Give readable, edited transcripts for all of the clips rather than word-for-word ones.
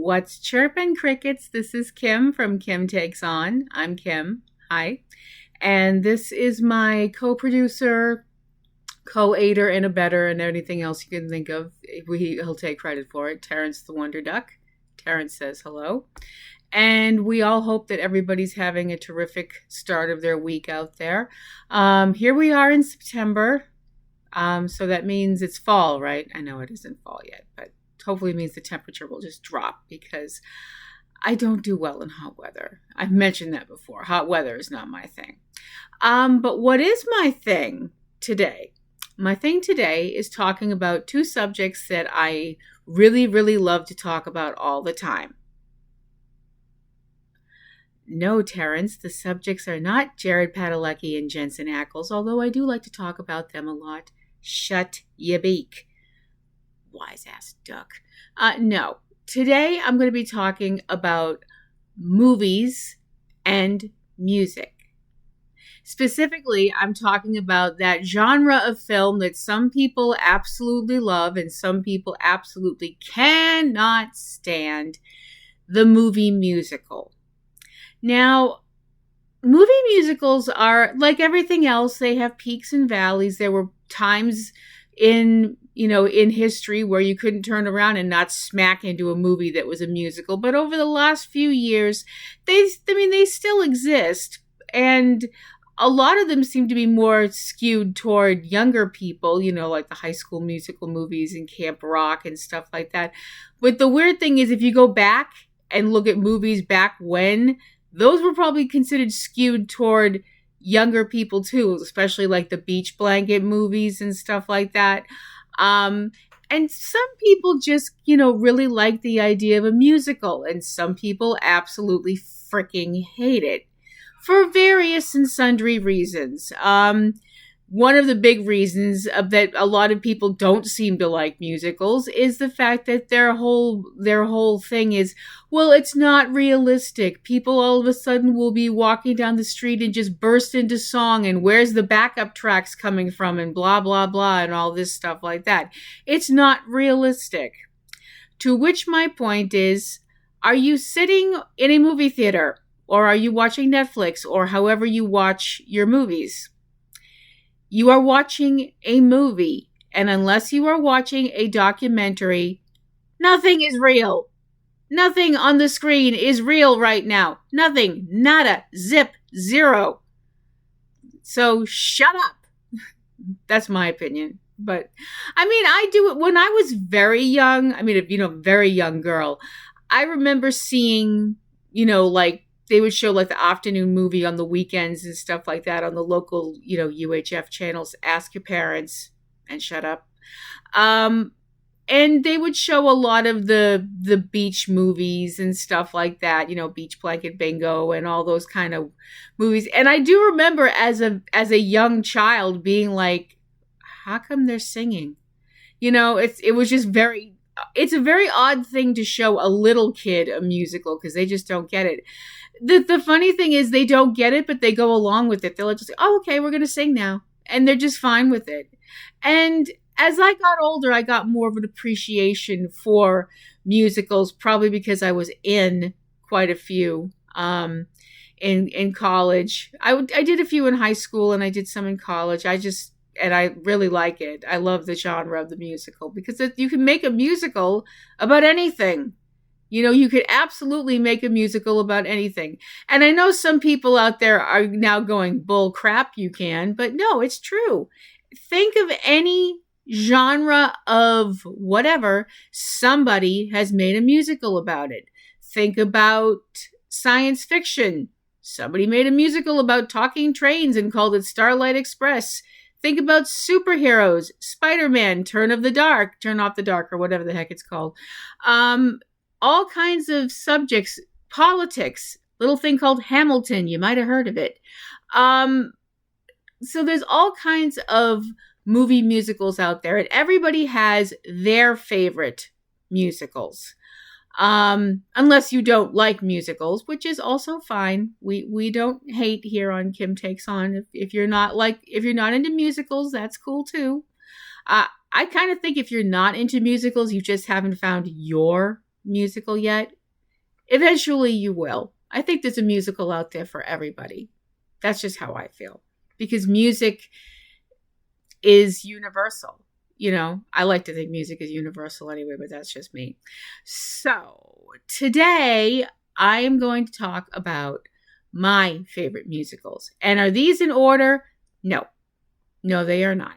What's chirpin' crickets? This is Kim from Kim Takes On. I'm Kim. Hi. And this is my co-producer, co-aider, and abetter, and anything else you can think of. He'll take credit for it. Terrence the Wonder Duck. Terrence says hello. And we all hope that everybody's having a terrific start of their week out there. Here we are in September. So that means it's fall, right? I know it isn't fall yet, but hopefully it means the temperature will just drop because I don't do well in hot weather. I've mentioned that before. Hot weather is not my thing. But what is my thing today? My thing today is talking about two subjects that I really, really love to talk about all the time. No, Terrence, the subjects are not Jared Padalecki and Jensen Ackles, although I do like to talk about them a lot. Shut ya beak. Wise ass duck. No, today I'm going to be talking about movies and music. Specifically, I'm talking about that genre of film that some people absolutely love and some people absolutely cannot stand, the movie musical. Now, movie musicals are like everything else. They have peaks and valleys. There were times in history where you couldn't turn around and not smack into a movie that was a musical. But over the last few years, they still exist. And a lot of them seem to be more skewed toward younger people, like the High School Musical movies and Camp Rock and stuff like that. But the weird thing is, if you go back and look at movies back when, those were probably considered skewed toward younger people too, especially like the Beach Blanket movies and stuff like that. And some people just, really like the idea of a musical, and some people absolutely freaking hate it for various and sundry reasons. One of the big reasons that a lot of people don't seem to like musicals is the fact that their whole thing is, well, it's not realistic. People all of a sudden will be walking down the street and just burst into song, and where's the backup tracks coming from, and blah, blah, blah, and all this stuff like that. It's not realistic. To which my point is, are you sitting in a movie theater, or are you watching Netflix, or however you watch your movies? You are watching a movie, and unless you are watching a documentary, nothing is real. Nothing on the screen is real right now. Nothing. Nada. Zip. Zero. So shut up. That's my opinion. But, I do it when I was very young. Very young girl. I remember seeing, they would show like the afternoon movie on the weekends and stuff like that on the local, UHF channels. Ask Your Parents and Shut Up. And they would show a lot of the beach movies and stuff like that, Beach Blanket Bingo and all those kind of movies. And I do remember as a young child being like, how come they're singing? It was just it's a very odd thing to show a little kid a musical because they just don't get it. The funny thing is they don't get it, but they go along with it. They'll just say, oh, okay, we're going to sing now. And they're just fine with it. And as I got older, I got more of an appreciation for musicals, probably because I was in quite a few in college. I did a few in high school and I did some in college. And I really like it. I love the genre of the musical because you can make a musical about anything. You could absolutely make a musical about anything. And I know some people out there are now going, bull crap, you can. But no, it's true. Think of any genre of whatever, somebody has made a musical about it. Think about science fiction. Somebody made a musical about talking trains and called it Starlight Express. Think about superheroes. Spider-Man, Turn Off the Dark, or whatever the heck it's called. All kinds of subjects, politics, little thing called Hamilton. You might have heard of it. So there's all kinds of movie musicals out there, and everybody has their favorite musicals. Unless you don't like musicals, which is also fine. We don't hate here on Kim Takes On. If you're not into musicals, that's cool too. I kind of think if you're not into musicals, you just haven't found your musical yet. Eventually you will. I think there's a musical out there for everybody. That's just how I feel. Because music is universal. You know, I like to think music is universal anyway, but that's just me. So today I am going to talk about my favorite musicals. And are these in order? No. No, they are not.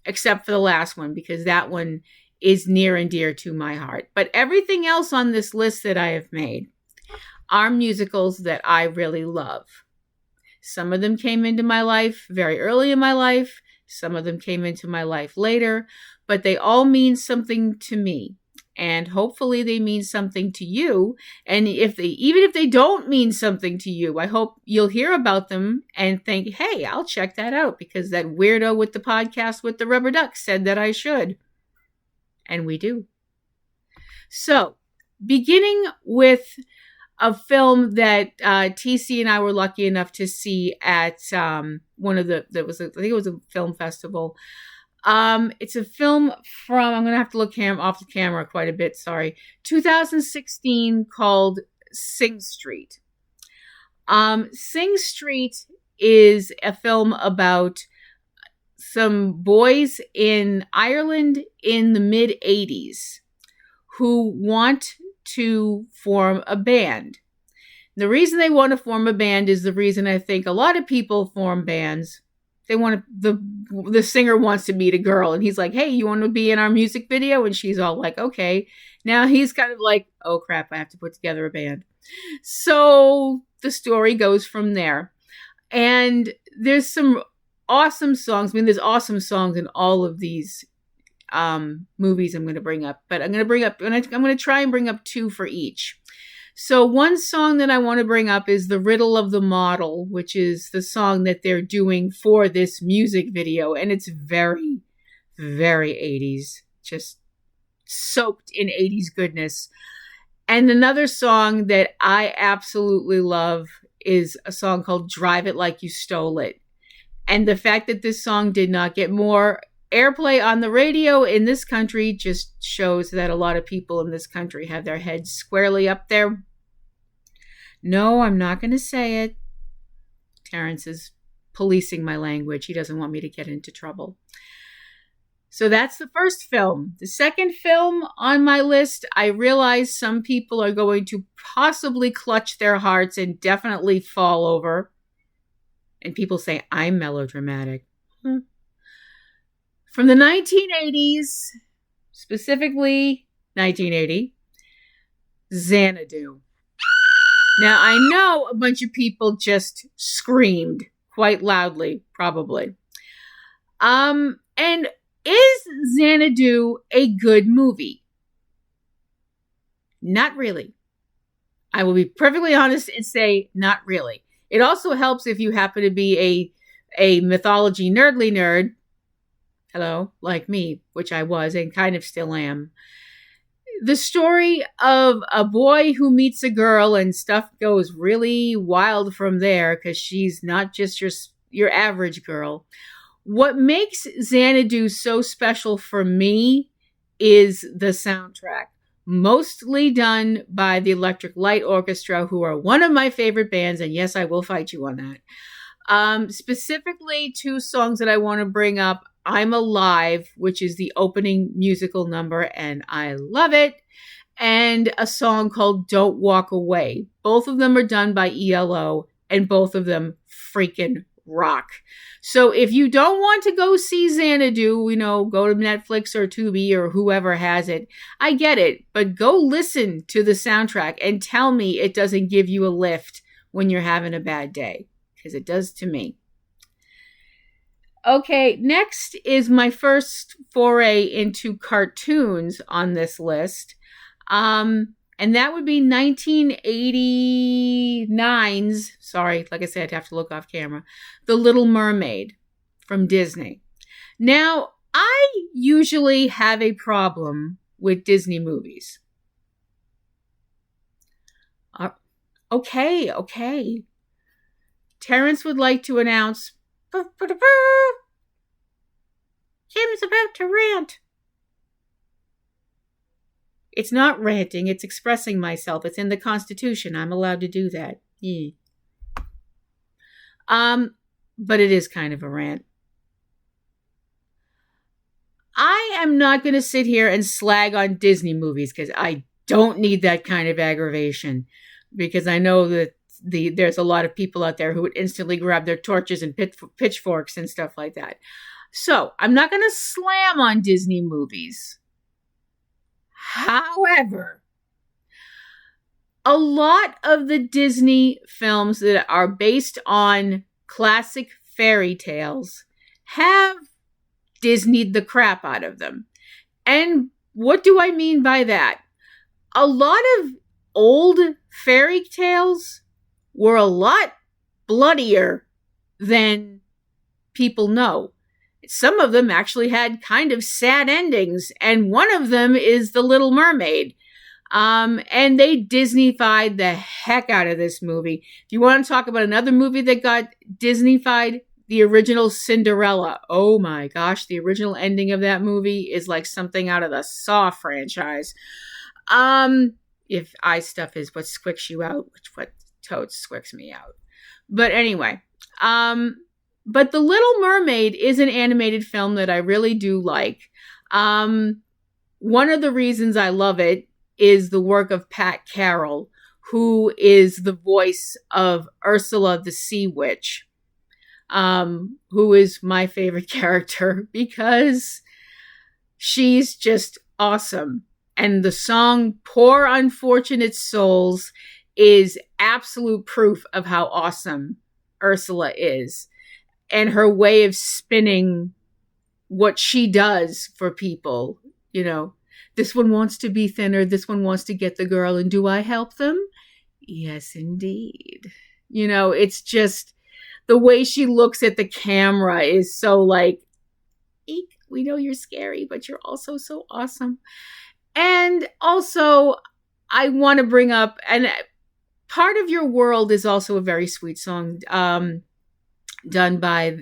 Except for the last one, because that one is near and dear to my heart. But everything else on this list that I have made are musicals that I really love. Some of them came into my life very early in my life. Some of them came into my life later, but they all mean something to me. And hopefully they mean something to you. And even if they don't mean something to you, I hope you'll hear about them and think, hey, I'll check that out because that weirdo with the podcast with the rubber duck said that I should. And we do. So, beginning with a film that TC and I were lucky enough to see at one of I think it was a film festival. It's a film from, I'm going to have to look off the camera quite a bit, sorry, 2016 called Sing Street. Sing Street is a film about some boys in Ireland in the mid-'80s who want to form a band. The reason they want to form a band is the reason I think a lot of people form bands. They want to, the singer wants to meet a girl and he's like, hey, you want to be in our music video? And she's all like, okay. Now he's kind of like, oh crap, I have to put together a band. So the story goes from there. And there's some awesome songs. I mean, there's awesome songs in all of these movies I'm going to bring up, but I'm going to try and bring up two for each. So one song that I want to bring up is The Riddle of the Model, which is the song that they're doing for this music video. And it's very, very 80s, just soaked in 80s goodness. And another song that I absolutely love is a song called Drive It Like You Stole It. And the fact that this song did not get more airplay on the radio in this country just shows that a lot of people in this country have their heads squarely up there. No, I'm not going to say it. Terrence is policing my language. He doesn't want me to get into trouble. So that's the first film. The second film on my list, I realize some people are going to possibly clutch their hearts and definitely fall over. And people say, I'm melodramatic. From the 1980s, specifically 1980, Xanadu. Now, I know a bunch of people just screamed quite loudly, probably. And is Xanadu a good movie? Not really. I will be perfectly honest and say not really. It also helps if you happen to be a mythology nerdly nerd. Hello, like me, which I was and kind of still am. The story of a boy who meets a girl and stuff goes really wild from there because she's not just your average girl. What makes Xanadu so special for me is the soundtrack, mostly done by the Electric Light Orchestra, who are one of my favorite bands, and yes, I will fight you on that. Specifically, two songs that I want to bring up. I'm Alive, which is the opening musical number, and I love it. And a song called Don't Walk Away. Both of them are done by ELO, and both of them freaking rock. So if you don't want to go see Xanadu, go to Netflix or Tubi or whoever has it, I get it. But go listen to the soundtrack and tell me it doesn't give you a lift when you're having a bad day, because it does to me. Okay, next is my first foray into cartoons on this list. And that would be 1989's, sorry, like I said, I'd have to look off camera, The Little Mermaid from Disney. Now, I usually have a problem with Disney movies. Okay. Terrence would like to announce, Jim's about to rant. It's not ranting, it's expressing myself. It's in the Constitution. I'm allowed to do that. Yeah. But it is kind of a rant. I am not going to sit here and slag on Disney movies because I don't need that kind of aggravation, because I know that there's a lot of people out there who would instantly grab their torches and pitchforks and stuff like that. So I'm not going to slam on Disney movies. However, a lot of the Disney films that are based on classic fairy tales have Disneyed the crap out of them. And what do I mean by that? A lot of old fairy tales were a lot bloodier than people know. Some of them actually had kind of sad endings, and one of them is The Little Mermaid. And they Disneyfied the heck out of this movie. If you want to talk about another movie that got Disneyfied, the original Cinderella. Oh my gosh, the original ending of that movie is like something out of the Saw franchise. If eye stuff is what squicks you out, what totes squicks me out. But anyway, but The Little Mermaid is an animated film that I really do like. One of the reasons I love it is the work of Pat Carroll, who is the voice of Ursula the Sea Witch, who is my favorite character because she's just awesome. And the song Poor Unfortunate Souls is absolute proof of how awesome Ursula is. And her way of spinning what she does for people, you know. This one wants to be thinner. This one wants to get the girl. And do I help them? Yes, indeed. You know, it's just the way she looks at the camera is so like, eek, we know you're scary, but you're also so awesome. And also, I want to bring up, and Part of Your World is also a very sweet song done by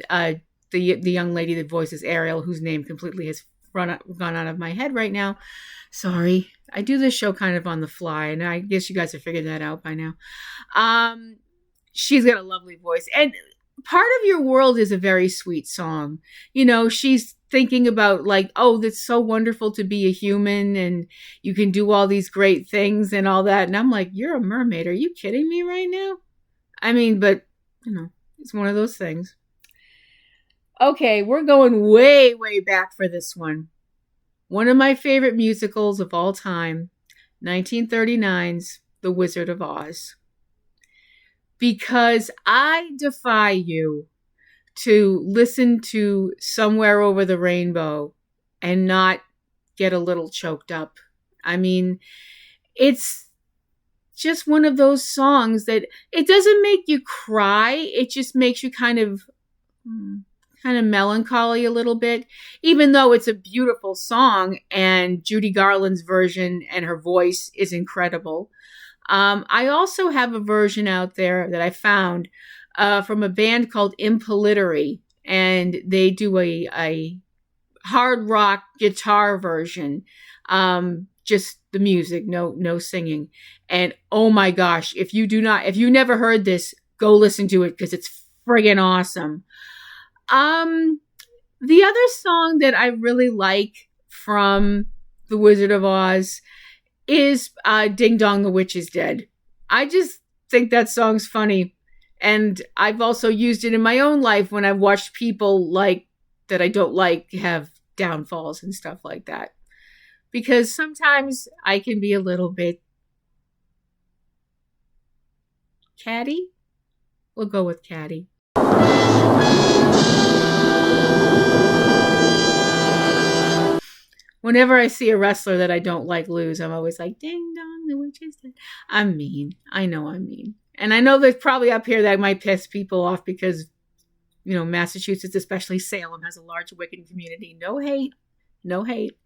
the young lady that voices Ariel, whose name completely has gone out of my head right now. Sorry. I do this show kind of on the fly, and I guess you guys have figured that out by now. She's got a lovely voice. And Part of Your World is a very sweet song. You know, she's thinking about like, oh, that's so wonderful to be a human and you can do all these great things and all that. And I'm like, you're a mermaid. Are you kidding me right now? I mean, but, you know, it's one of those things. Okay, we're going way, way back for this one. One of my favorite musicals of all time, 1939's The Wizard of Oz. Because I defy you to listen to Somewhere Over the Rainbow and not get a little choked up. I mean, it's just one of those songs that it doesn't make you cry. It just makes you kind of melancholy a little bit, even though it's a beautiful song and Judy Garland's version and her voice is incredible. I also have a version out there that I found from a band called Impolitary, and they do a hard rock guitar version, just the music, no singing. And oh my gosh, if you never heard this, go listen to it because it's friggin' awesome. The other song that I really like from The Wizard of Oz is Ding Dong, the Witch is Dead. I just think that song's funny. And I've also used it in my own life when I've watched people like that I don't like have downfalls and stuff like that. Because sometimes I can be a little bit catty. We'll go with catty. Whenever I see a wrestler that I don't like lose, I'm always like, ding dong, the witch is dead. I'm mean. I know I'm mean. And I know there's probably up here that might piss people off because, you know, Massachusetts, especially Salem, has a large Wiccan community. No hate. No hate.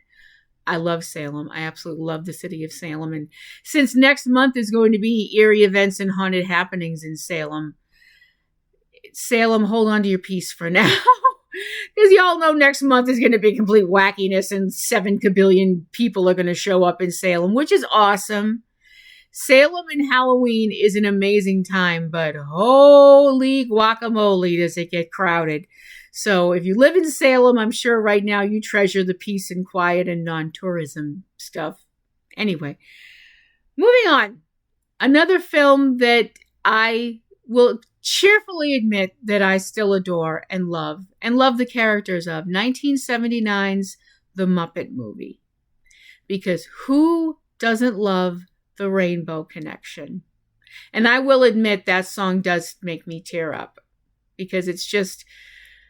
I love Salem. I absolutely love the city of Salem. And since next month is going to be eerie events and haunted happenings in Salem, hold on to your peace for now. Because y'all know next month is going to be complete wackiness and 7 kabillion people are going to show up in Salem, which is awesome. Salem and Halloween is an amazing time, but holy guacamole does it get crowded. So if you live in Salem, I'm sure right now you treasure the peace and quiet and non-tourism stuff. Anyway, moving on. Another film that I will cheerfully admit that I still adore and love the characters of 1979's The Muppet Movie. Because who doesn't love the Rainbow Connection? And I will admit that song does make me tear up because it's just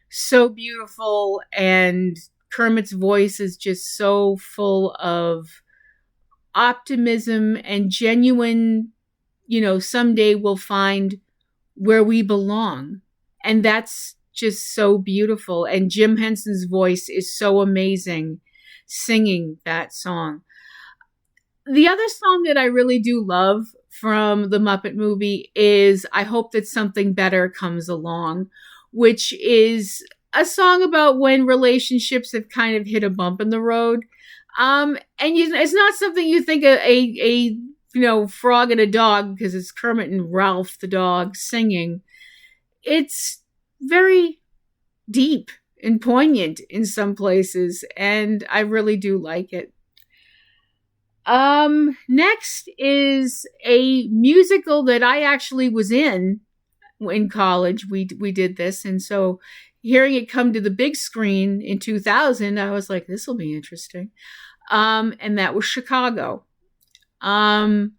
so beautiful, and Kermit's voice is just so full of optimism and genuine, someday we'll find where we belong. And that's just so beautiful. And Jim Henson's voice is so amazing singing that song. The other song that I really do love from the Muppet Movie is I Hope That Something Better Comes Along, which is a song about when relationships have kind of hit a bump in the road. It's not something you think a frog and a dog, because it's Kermit and Ralph the dog singing. It's very deep and poignant in some places, and I really do like it. Next is a musical that I actually was in college. We did this, and so hearing it come to the big screen in 2000, I was like, this will be interesting. And that was Chicago. There's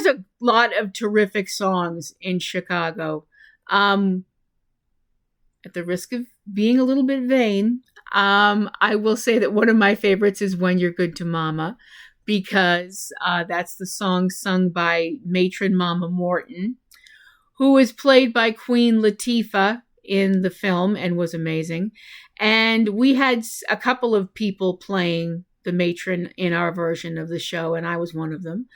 a lot of terrific songs in Chicago. At the risk of being a little bit vain, I will say that one of my favorites is When You're Good to Mama, because that's the song sung by matron Mama Morton, who was played by Queen Latifah in the film and was amazing. And we had a couple of people playing the matron in our version of the show, and I was one of them.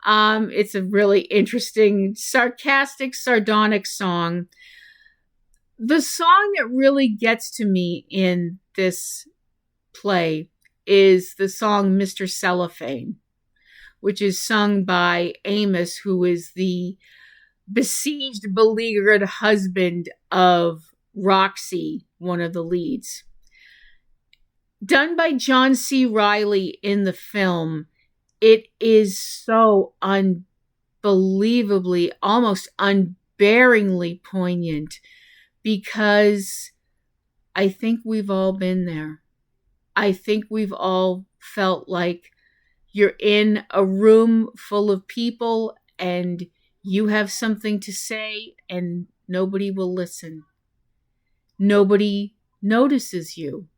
It's a really interesting, sarcastic, sardonic song. The song that really gets to me in this play is the song Mr. Cellophane, which is sung by Amos, who is the besieged, beleaguered husband of Roxy, one of the leads. Done by John C. Reilly in the film, it is so unbelievably, almost unbearingly poignant, because I think we've all been there. I think we've all felt like you're in a room full of people and you have something to say and nobody will listen. Nobody notices you.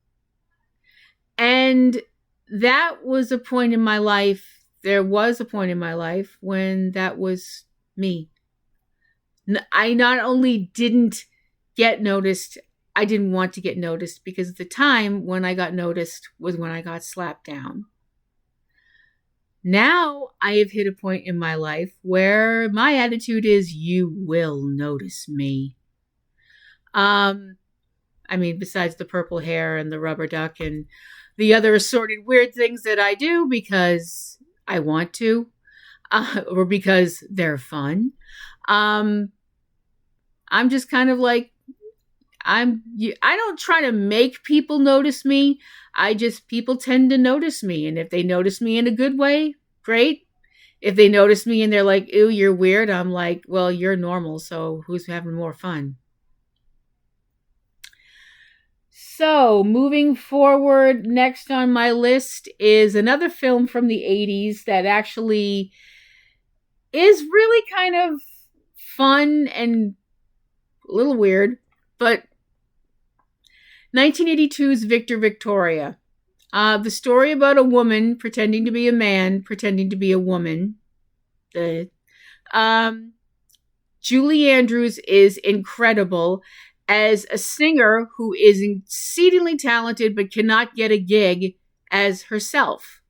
And that was a point in my life. There was a point in my life when that was me. I not only didn't get noticed, I didn't want to get noticed, because the time when I got noticed was when I got slapped down. Now I have hit a point in my life where my attitude is, you will notice me. Besides the purple hair and the rubber duck and the other assorted weird things that I do because I want to, or because they're fun. I'm just kind of like, I don't try to make people notice me. People tend to notice me. And if they notice me in a good way, great. If they notice me and they're like, ew, you're weird, I'm like, well, you're normal, so who's having more fun? So, moving forward, next on my list is another film from the 80s that actually is really kind of fun and a little weird, but 1982's Victor Victoria. The story about a woman pretending to be a man, pretending to be a woman. Julie Andrews is incredible as a singer who is exceedingly talented but cannot get a gig as herself.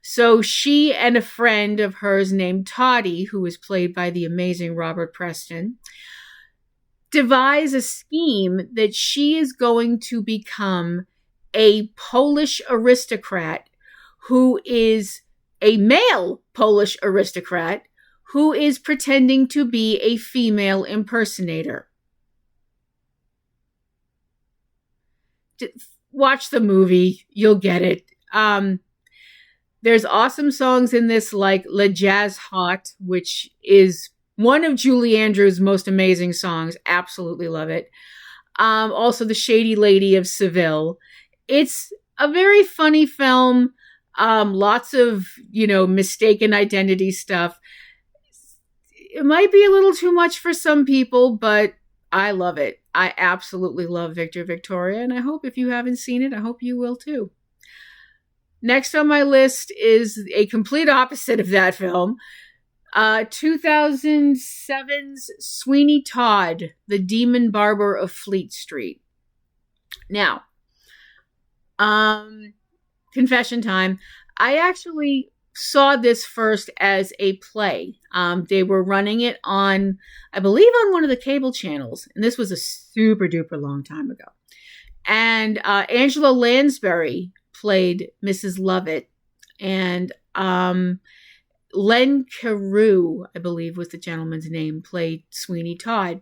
So she and a friend of hers named Toddy, who was played by the amazing Robert Preston, devise a scheme that she is going to become a Polish aristocrat who is a male Polish aristocrat who is pretending to be a female impersonator. Watch the movie, you'll get it. There's awesome songs in this, like Le Jazz Hot, which is one of Julie Andrews' most amazing songs. Absolutely love it. Also, The Shady Lady of Seville. It's a very funny film. Lots of, mistaken identity stuff. It might be a little too much for some people, but I love it. I absolutely love Victor Victoria, and I hope if you haven't seen it, I hope you will too. Next on my list is a complete opposite of that film. 2007's Sweeney Todd, The Demon Barber of Fleet Street. Now, confession time. I actually saw this first as a play. They were running it on, I believe, on one of the cable channels. And this was a super duper long time ago. And Angela Lansbury played Mrs. Lovett. And Len Carew, I believe was the gentleman's name, played Sweeney Todd.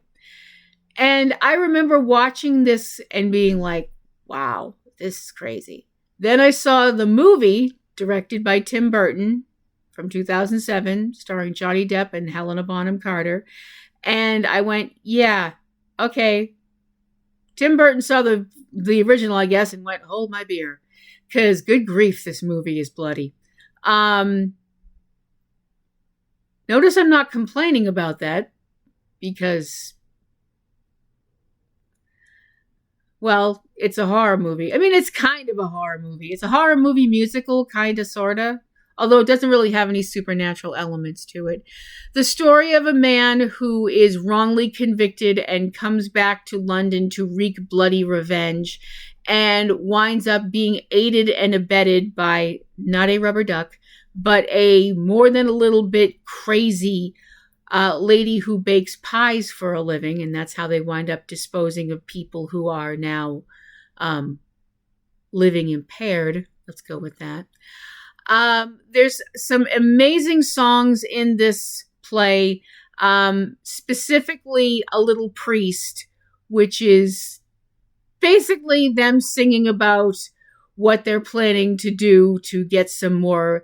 And I remember watching this and being like, wow, this is crazy. Then I saw the movie directed by Tim Burton from 2007, starring Johnny Depp and Helena Bonham Carter. And I went, yeah, okay. Tim Burton saw the original, I guess, and went, hold my beer. Because good grief, this movie is bloody. Notice I'm not complaining about that because, well, it's a horror movie. I mean, it's kind of a horror movie. It's a horror movie musical, kind of, sort of. Although it doesn't really have any supernatural elements to it. The story of a man who is wrongly convicted and comes back to London to wreak bloody revenge and winds up being aided and abetted by not a rubber duck, but a more than a little bit crazy lady who bakes pies for a living. And that's how they wind up disposing of people who are now living impaired. Let's go with that. There's some amazing songs in this play, specifically A Little Priest, which is basically them singing about what they're planning to do to get some more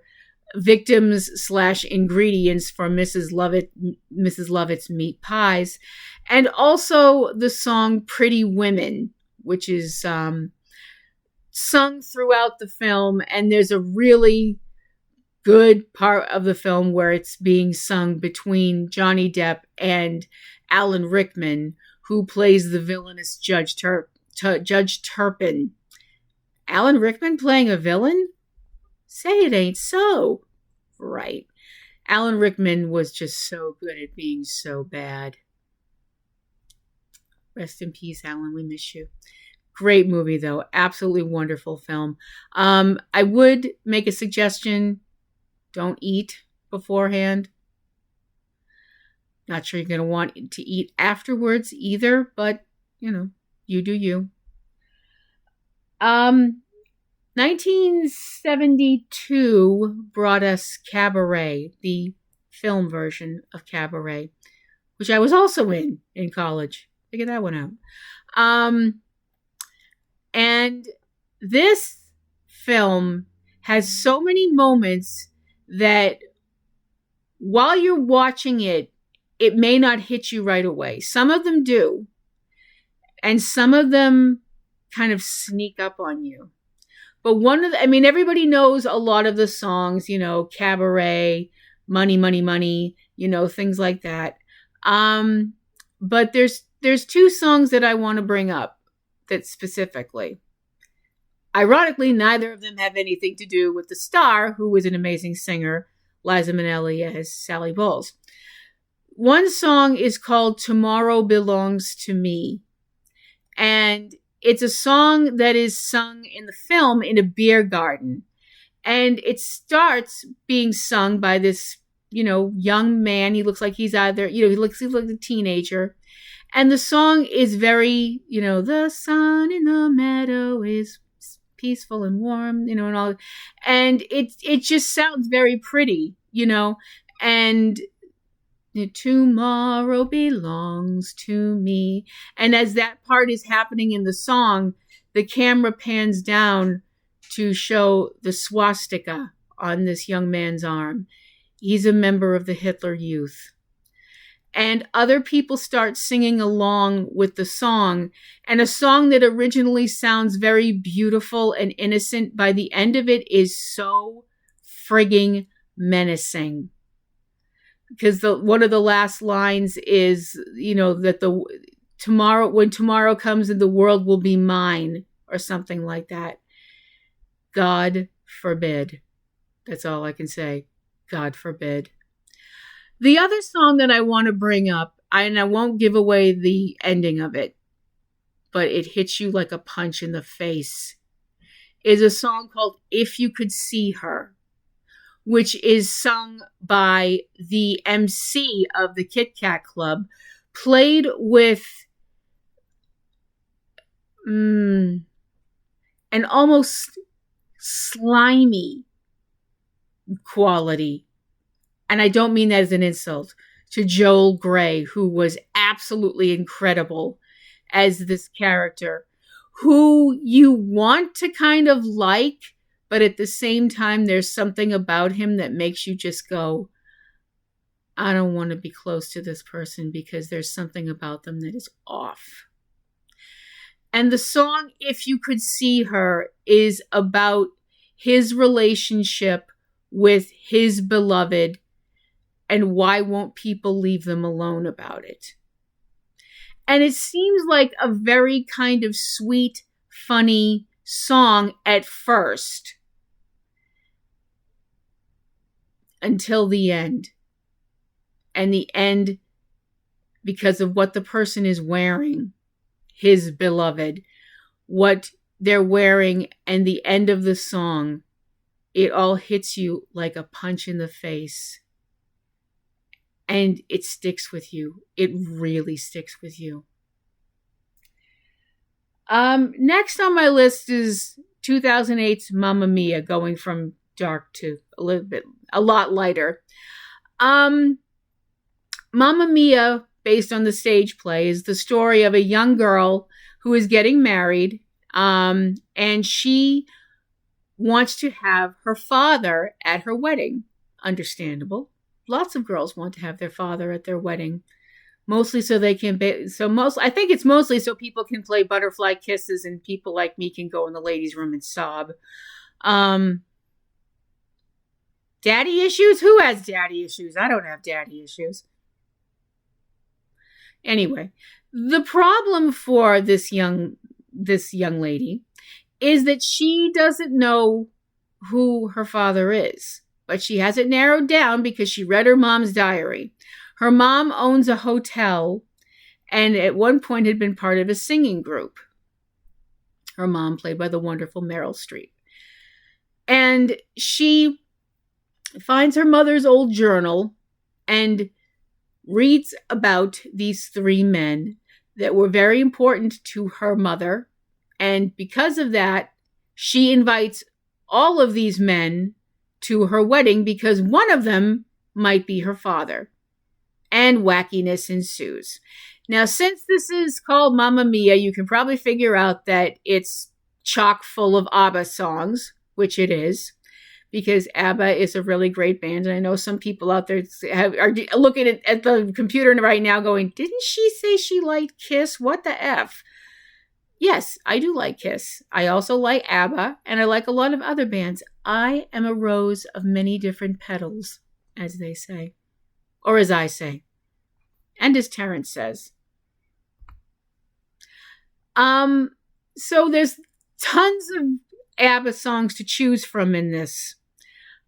victims / ingredients for Mrs. Lovett's meat pies. And also the song Pretty Women, which is sung throughout the film, and there's a really good part of the film where it's being sung between Johnny Depp and Alan Rickman, who plays the villainous Judge Turpin. Alan Rickman playing a villain? Say it ain't so. Right. Alan Rickman was just so good at being so bad. Rest in peace, Alan. We miss you. Great movie, though. Absolutely wonderful film. I would make a suggestion. Don't eat beforehand. Not sure you're going to want to eat afterwards either, but, you do you. 1972 brought us Cabaret, the film version of Cabaret, which I was also in college. Figure that one out. And this film has so many moments that while you're watching it, it may not hit you right away. Some of them do. And some of them kind of sneak up on you. But everybody knows a lot of the songs, Cabaret, Money, Money, Money, things like that. But there's two songs that I want to bring up that specifically. Ironically, neither of them have anything to do with the star, who was an amazing singer, Liza Minnelli as Sally Bowles. One song is called Tomorrow Belongs to Me. And it's a song that is sung in the film in a beer garden. And it starts being sung by this, young man. He looks like he's either, he looks like a teenager. And the song is very, the sun in the meadow is peaceful and warm, and all. And it just sounds very pretty, and tomorrow belongs to me. And as that part is happening in the song, the camera pans down to show the swastika on this young man's arm. He's a member of the Hitler Youth. And other people start singing along with the song. And a song that originally sounds very beautiful and innocent, by the end of it is so frigging menacing. Because one of the last lines is, that when tomorrow comes and the world will be mine, or something like that. God forbid. That's all I can say. God forbid. The other song that I want to bring up, and I won't give away the ending of it, but it hits you like a punch in the face, is a song called If You Could See Her, which is sung by the MC of the Kit Kat Club, played with an almost slimy quality. And I don't mean that as an insult to Joel Grey, who was absolutely incredible as this character, who you want to kind of like, but at the same time, there's something about him that makes you just go, I don't want to be close to this person because there's something about them that is off. And the song, If You Could See Her, is about his relationship with his beloved, and why won't people leave them alone about it? And it seems like a very kind of sweet, funny song at first, until the end. And the end, because of what the person is wearing, his beloved, what they're wearing, and the end of the song, it all hits you like a punch in the face. And it sticks with you. It really sticks with you. Next on my list is 2008's Mamma Mia, going from dark to a lot lighter. Mamma Mia, based on the stage play, is the story of a young girl who is getting married, and she wants to have her father at her wedding. Understandable. Lots of girls want to have their father at their wedding, mostly so they can I think it's mostly so people can play butterfly kisses and people like me can go in the ladies' room and sob. Daddy issues? Who has daddy issues? I don't have daddy issues. Anyway, the problem for this young lady is that she doesn't know who her father is. But she has it narrowed down because she read her mom's diary. Her mom owns a hotel and at one point had been part of a singing group. Her mom, played by the wonderful Meryl Streep. And she finds her mother's old journal and reads about these three men that were very important to her mother. And because of that, she invites all of these men to her wedding because one of them might be her father. And wackiness ensues. Now, since this is called Mamma Mia, you can probably figure out that it's chock full of ABBA songs, which it is, because ABBA is a really great band. And I know some people out there are looking at the computer right now going, didn't she say she liked Kiss? What the F? Yes, I do like Kiss. I also like ABBA, and I like a lot of other bands. I am a rose of many different petals, as they say. Or as I say. And as Terrence says. So there's tons of ABBA songs to choose from in this.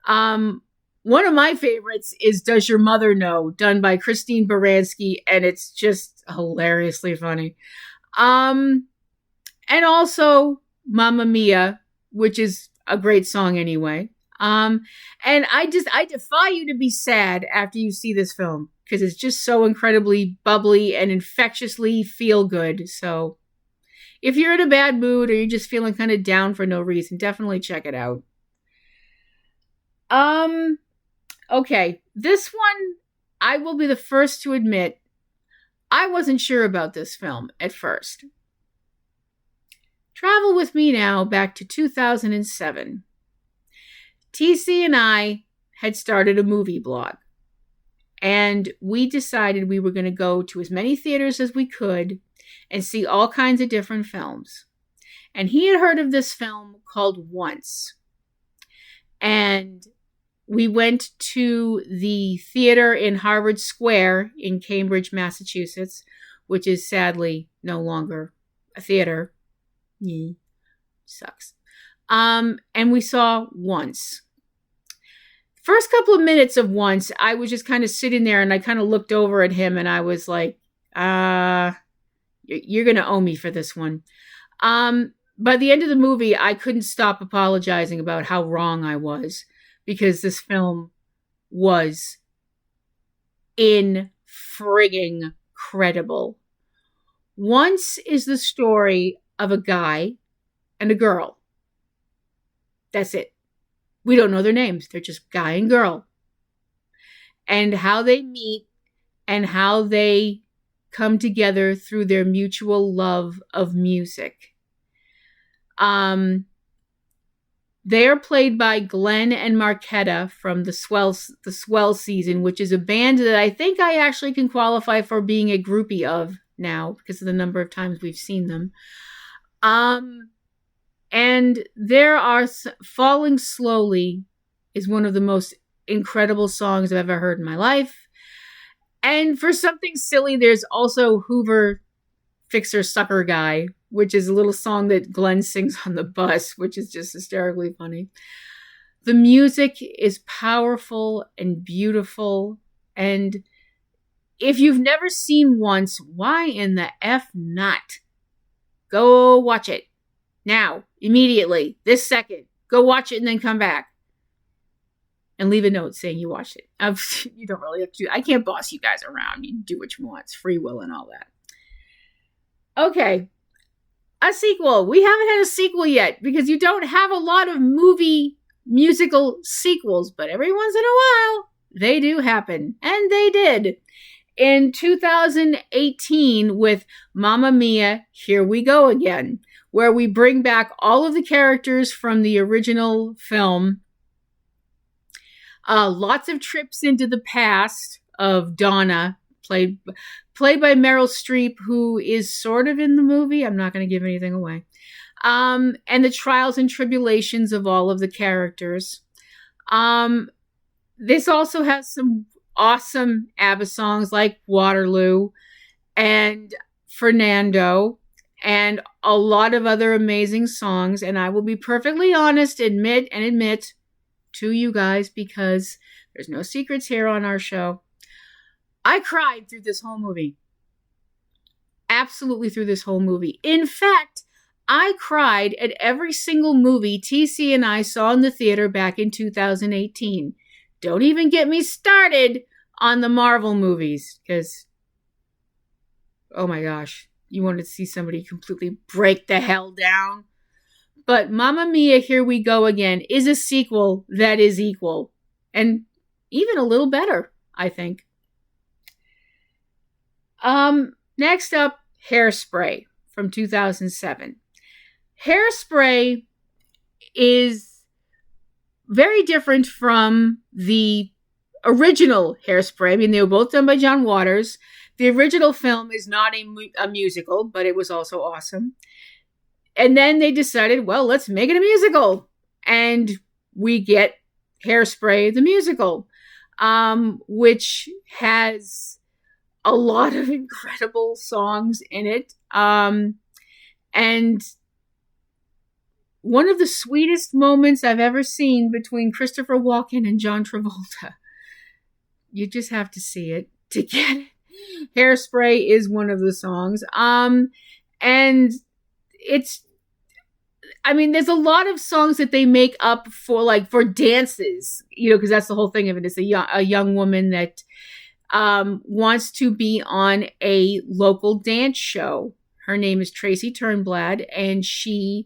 One of my favorites is Does Your Mother Know? Done by Christine Baranski, and it's just hilariously funny. And also Mamma Mia, which is a great song anyway. And I defy you to be sad after you see this film because it's just so incredibly bubbly and infectiously feel good. So if you're in a bad mood or you're just feeling kind of down for no reason, definitely check it out. Okay, this one, I will be the first to admit, I wasn't sure about this film at first. Travel with me now back to 2007. TC and I had started a movie blog, and we decided we were going to go to as many theaters as we could and see all kinds of different films. And he had heard of this film called Once. And we went to the theater in Harvard Square in Cambridge, Massachusetts, which is sadly no longer a theater. Sucks. And we saw Once. First couple of minutes of Once, I was just kind of sitting there and I kind of looked over at him and I was like, you're going to owe me for this one. By the end of the movie, I couldn't stop apologizing about how wrong I was because this film was frigging credible. Once is the story of a guy and a girl. That's it. We don't know their names. They're just guy and girl. And how they meet and how they come together through their mutual love of music. They are played by Glenn and Marquetta from the Swell Season, which is a band that I think I actually can qualify for being a groupie of now because of the number of times we've seen them. And there are Falling Slowly is one of the most incredible songs I've ever heard in my life. And for something silly, there's also Hoover Fixer Sucker Guy, which is a little song that Glenn sings on the bus, which is just hysterically funny. The music is powerful and beautiful. And if you've never seen Once, why in the F not? Go watch it. Now, immediately, this second. Go watch it and then come back. And leave a note saying you watched it. You don't really have to. I can't boss you guys around. You do what you want. It's free will and all that. Okay. A sequel. We haven't had a sequel yet because you don't have a lot of movie musical sequels. But every once in a while, they do happen. And they did. In 2018 with Mamma Mia, Here We Go Again, where we bring back all of the characters from the original film. Lots of trips into the past of Donna, played by Meryl Streep, who is sort of in the movie. I'm not going to give anything away. And the trials and tribulations of all of the characters. This also has some awesome ABBA songs like Waterloo and Fernando and a lot of other amazing songs. And I will be perfectly honest, admit to you guys, because there's no secrets here on our show. I cried through this whole movie. Absolutely through this whole movie. In fact, I cried at every single movie TC and I saw in the theater back in 2018. Don't even get me started on the Marvel movies, because, oh my gosh, you wanted to see somebody completely break the hell down. But Mamma Mia, Here We Go Again is a sequel that is equal. And even a little better, I think. Next up, Hairspray from 2007. Hairspray is very different from the original Hairspray. I mean, they were both done by John Waters. The original film is not a musical, but it was also awesome. And then they decided, well, let's make it a musical. And we get Hairspray, the musical, which has a lot of incredible songs in it. And one of the sweetest moments I've ever seen between Christopher Walken and John Travolta. You just have to see it to get it. Hairspray is one of the songs. And I mean, there's a lot of songs that they make up for, like, for dances, because that's the whole thing of it. It's a young woman that wants to be on a local dance show. Her name is Tracy Turnblad, and she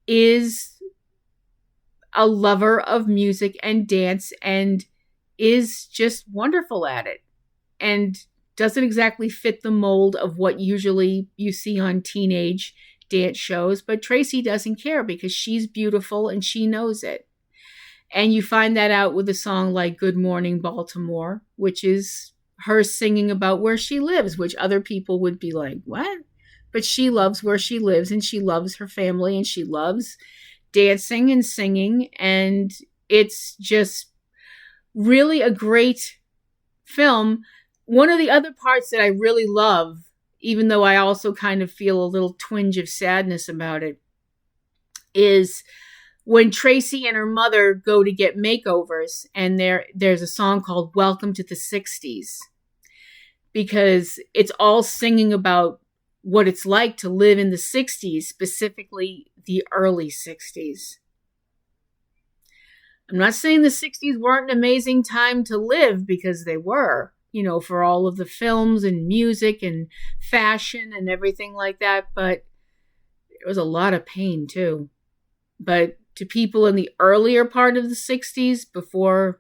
is a lover of music and dance and is just wonderful at it, and doesn't exactly fit the mold of what usually you see on teenage dance shows, but Tracy doesn't care because she's beautiful and she knows it. And you find that out with a song like Good Morning Baltimore, which is her singing about where she lives, which other people would be like, what? But she loves where she lives, and she loves her family, and she loves dancing and singing, and it's just really a great film. One of the other parts that I really love, even though I also kind of feel a little twinge of sadness about it, is when Tracy and her mother go to get makeovers, and there's a song called Welcome to the 60s, because it's all singing about what it's like to live in the 60s, specifically the early 60s. I'm not saying the 60s weren't an amazing time to live, because they were, for all of the films and music and fashion and everything like that, but there was a lot of pain too. But to people in the earlier part of the 60s, before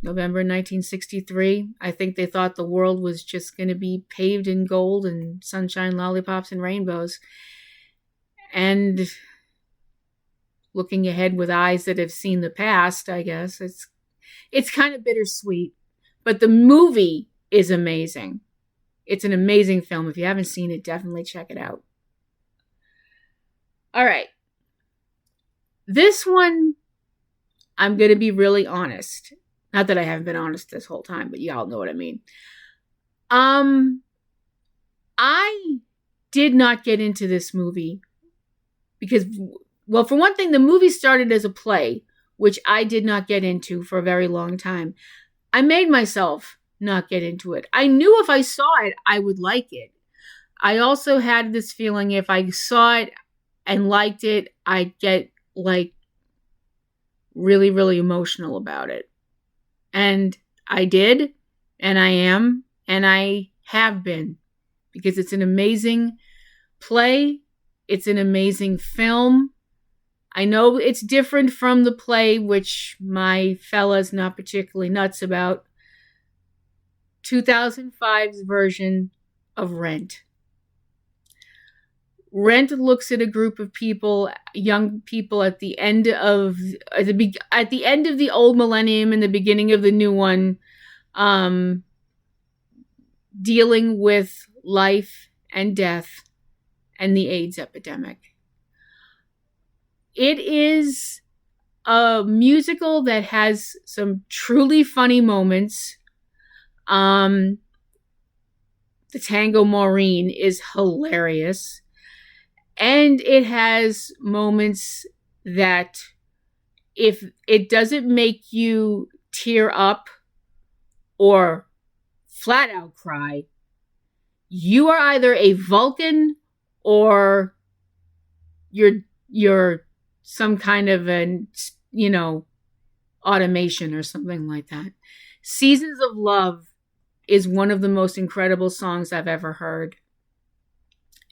November 1963, I think they thought the world was just going to be paved in gold and sunshine, lollipops, and rainbows. And looking ahead with eyes that have seen the past, I guess, it's kind of bittersweet. But the movie is amazing. It's an amazing film. If you haven't seen it, definitely check it out. All right. This one, I'm going to be really honest. Not that I haven't been honest this whole time, but y'all know what I mean. I did not get into this movie because, well, for one thing, the movie started as a play, which I did not get into for a very long time. I made myself not get into it. I knew if I saw it, I would like it. I also had this feeling if I saw it and liked it, I'd get like really, really emotional about it. And I did, and I am, and I have been, because it's an amazing play. It's an amazing film. I know it's different from the play, which my fella's not particularly nuts about. 2005's version of Rent. Rent looks at a group of people, young people, at the end of the old millennium and the beginning of the new one, dealing with life and death and the AIDS epidemic. It is a musical that has some truly funny moments. The Tango Maureen is hilarious. And it has moments that, if it doesn't make you tear up or flat out cry, you are either a Vulcan or you're some kind of an, automation or something like that. Seasons of Love is one of the most incredible songs I've ever heard.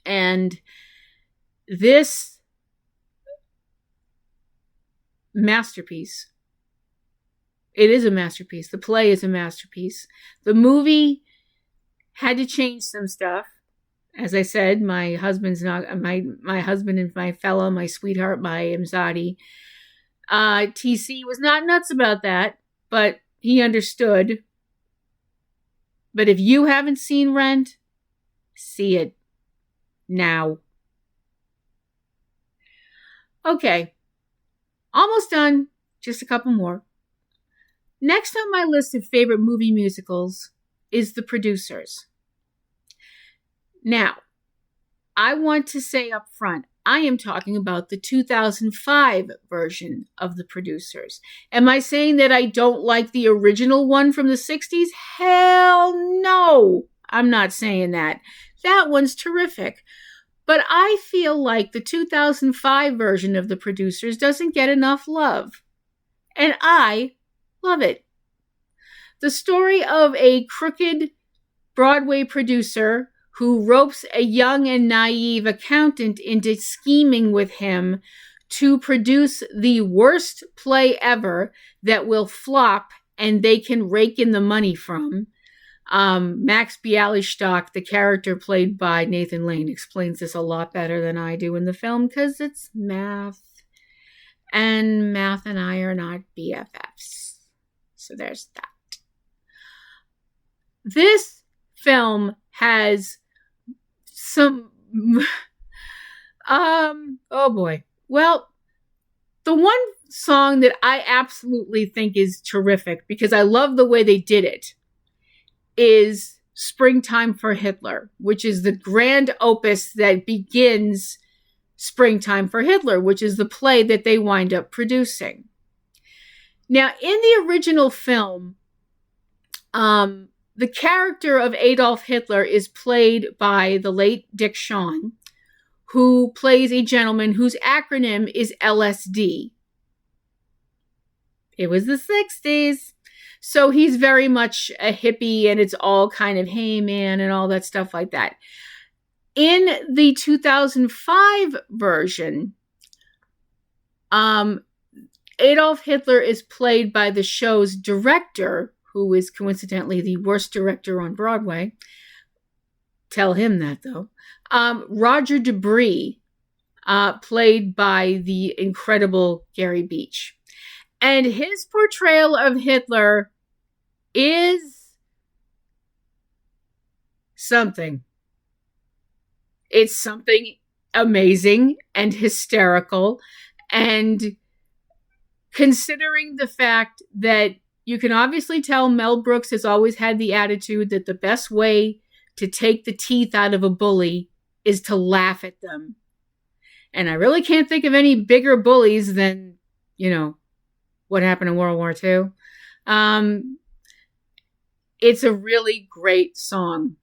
And this masterpiece, it is a masterpiece. The play is a masterpiece. The movie had to change some stuff. As I said, my husband's not my husband and my fella, my sweetheart, my Imzadi. TC was not nuts about that, but he understood. But if you haven't seen Rent, see it now. Okay, almost done. Just a couple more. Next on my list of favorite movie musicals is The Producers. Now, I want to say up front, I am talking about the 2005 version of The Producers. Am I saying that I don't like the original one from the 60s? Hell no! I'm not saying that. That one's terrific. But I feel like the 2005 version of The Producers doesn't get enough love. And I love it. The story of a crooked Broadway producer who ropes a young and naive accountant into scheming with him to produce the worst play ever that will flop and they can rake in the money from. Max Bialystock, the character played by Nathan Lane, explains this a lot better than I do in the film because it's math. And math and I are not BFFs. So there's that. This film has some oh boy. Well, the one song that I absolutely think is terrific because I love the way they did it is Springtime for Hitler, which is the grand opus that begins Springtime for Hitler, which is the play that they wind up producing. Now, in the original film, the character of Adolf Hitler is played by the late Dick Shawn, who plays a gentleman whose acronym is LSD. It was the 60s. So he's very much a hippie and it's all kind of, hey man, and all that stuff like that. In the 2005 version, Adolf Hitler is played by the show's director, who is coincidentally the worst director on Broadway. Tell him that, though. Roger Debris, played by the incredible Gary Beach. And his portrayal of Hitler is something. It's something amazing and hysterical. And considering the fact that you can obviously tell Mel Brooks has always had the attitude that the best way to take the teeth out of a bully is to laugh at them. And I really can't think of any bigger bullies than, what happened in World War II. It's a really great song.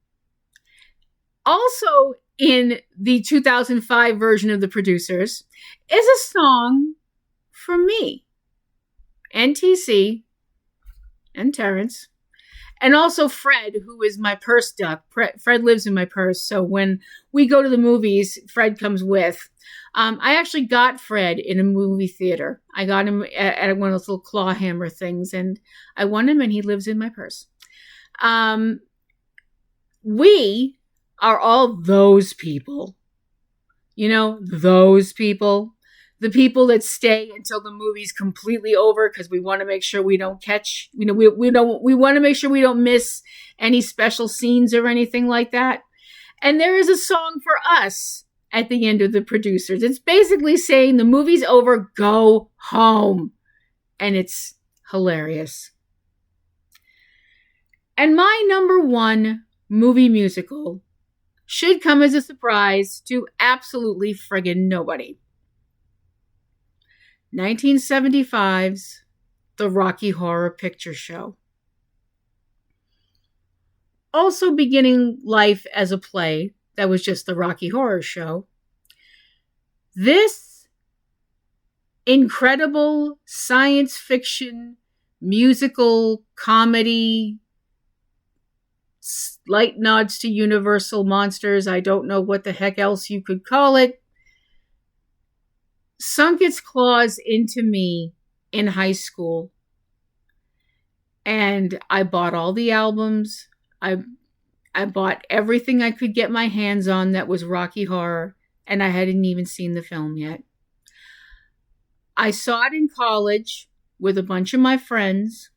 Also in the 2005 version of The Producers is a song for me, and TC, and Terrence, and also Fred, who is my purse duck. Fred lives in my purse, so when we go to the movies, Fred comes with. I actually got Fred in a movie theater. I got him at one of those little claw hammer things, and I won him, and he lives in my purse. We are all those people. Those people. The people that stay until the movie's completely over because we want to make sure we don't catch, we want to make sure we don't miss any special scenes or anything like that. And there is a song for us at the end of The Producers. It's basically saying the movie's over, go home. And it's hilarious. And my number one movie musical should come as a surprise to absolutely friggin' nobody. 1975's The Rocky Horror Picture Show. Also beginning life as a play that was just The Rocky Horror Show. This incredible science fiction, musical, comedy, slight nods to Universal monsters, I don't know what the heck else you could call it, sunk its claws into me in high school. And I bought all the albums. I bought everything I could get my hands on that was Rocky Horror, and I hadn't even seen the film yet. I saw it in college with a bunch of my friends.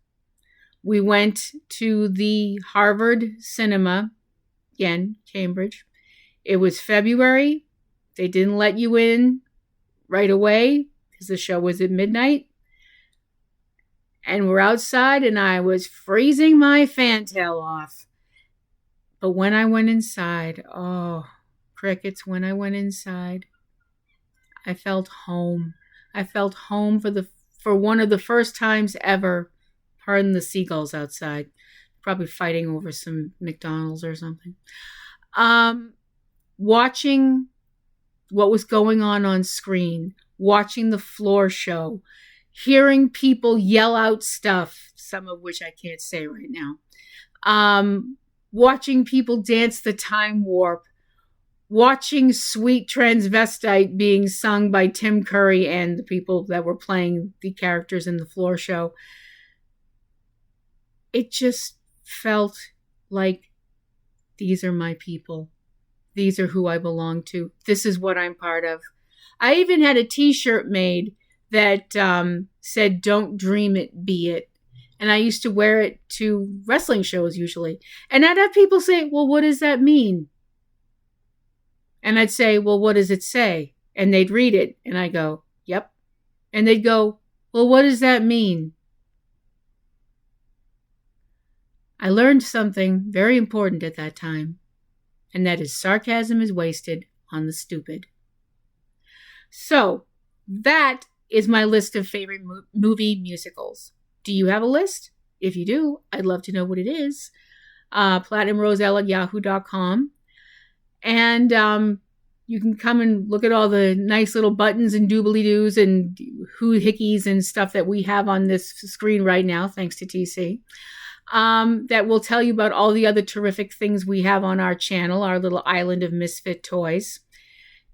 We went to the Harvard Cinema, again, Cambridge. It was February. They didn't let you in right away because the show was at midnight. And we're outside and I was freezing my fantail off. But when I went inside, crickets, when I went inside, I felt home. I felt home for one of the first times ever. Pardon the seagulls outside. Probably fighting over some McDonald's or something. Watching what was going on screen, watching the floor show, hearing people yell out stuff, some of which I can't say right now, watching people dance the time warp, watching Sweet Transvestite being sung by Tim Curry and the people that were playing the characters in the floor show. It just felt like these are my people. These are who I belong to. This is what I'm part of. I even had a t-shirt made that said, "Don't dream it, be it." And I used to wear it to wrestling shows usually. And I'd have people say, "Well, what does that mean?" And I'd say, "Well, what does it say?" And they'd read it. And I go, "Yep." And they'd go, "Well, what does that mean?" I learned something very important at that time. And that is sarcasm is wasted on the stupid. So that is my list of favorite movie musicals. Do you have a list? If you do, I'd love to know what it is. PlatinumRoselle@yahoo.com. And you can come and look at all the nice little buttons and doobly-doos and hoo-hickeys and stuff that we have on this screen right now, thanks to TC. That will tell you about all the other terrific things we have on our channel, our little island of misfit toys.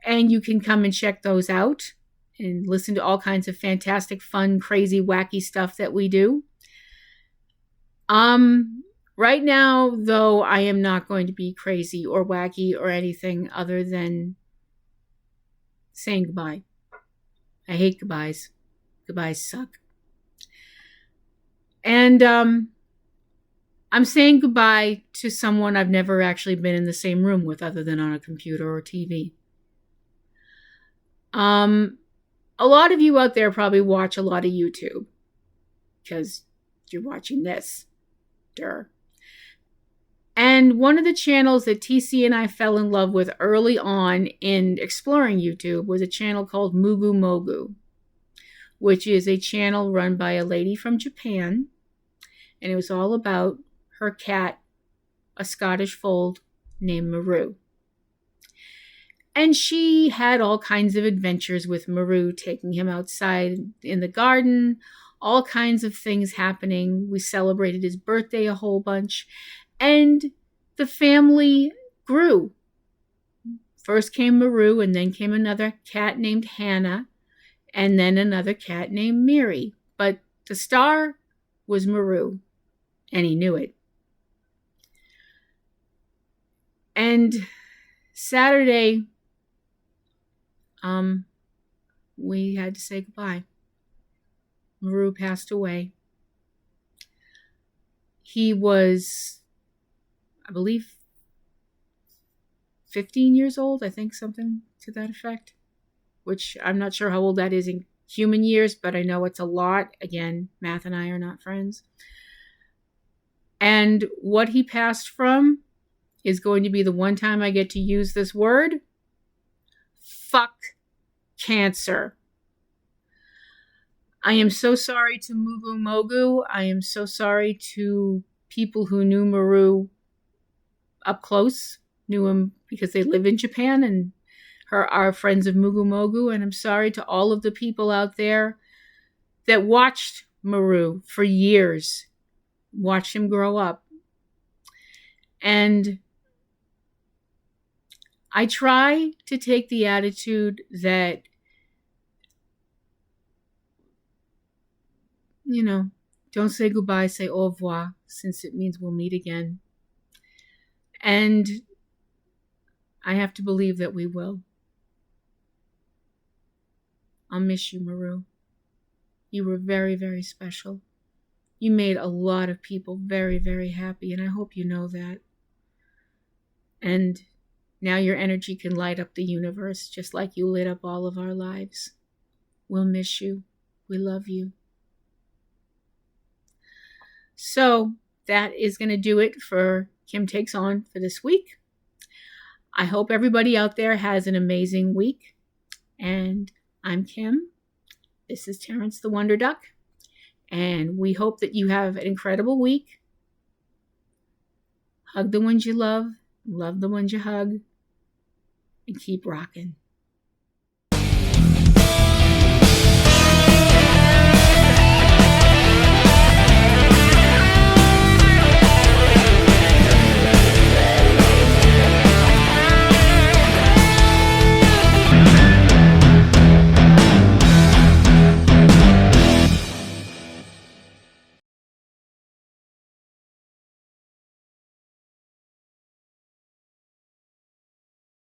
And you can come and check those out and listen to all kinds of fantastic, fun, crazy, wacky stuff that we do. Right now, though, I am not going to be crazy or wacky or anything other than saying goodbye. I hate goodbyes. Goodbyes suck. And I'm saying goodbye to someone I've never actually been in the same room with other than on a computer or TV. A lot of you out there probably watch a lot of YouTube because you're watching this. Durr. And one of the channels that TC and I fell in love with early on in exploring YouTube was a channel called Mugu Mogu, which is a channel run by a lady from Japan. And it was all about her cat, a Scottish fold named Maru. And she had all kinds of adventures with Maru, taking him outside in the garden, all kinds of things happening. We celebrated his birthday a whole bunch. And the family grew. First came Maru, and then came another cat named Hannah, and then another cat named Miri. But the star was Maru, and he knew it. And Saturday, we had to say goodbye. Maru passed away. He was, I believe, 15 years old, I think, something to that effect, which I'm not sure how old that is in human years, but I know it's a lot. Again, math and I are not friends. And what he passed from is going to be the one time I get to use this word. Fuck cancer. I am so sorry to Mugu Mogu. I am so sorry to people who knew Maru up close, knew him because they live in Japan and are friends of Mugu Mogu. And I'm sorry to all of the people out there that watched Maru for years, watched him grow up. And I try to take the attitude that, don't say goodbye, say au revoir, since it means we'll meet again. And I have to believe that we will. I'll miss you, Maru. You were very, very special. You made a lot of people very, very happy, and I hope you know that. And now your energy can light up the universe just like you lit up all of our lives. We'll miss you. We love you. So that is going to do it for Kim Takes On for this week. I hope everybody out there has an amazing week. And I'm Kim. This is Terrence the Wonder Duck. And we hope that you have an incredible week. Hug the ones you love the ones you hug. And keep rocking.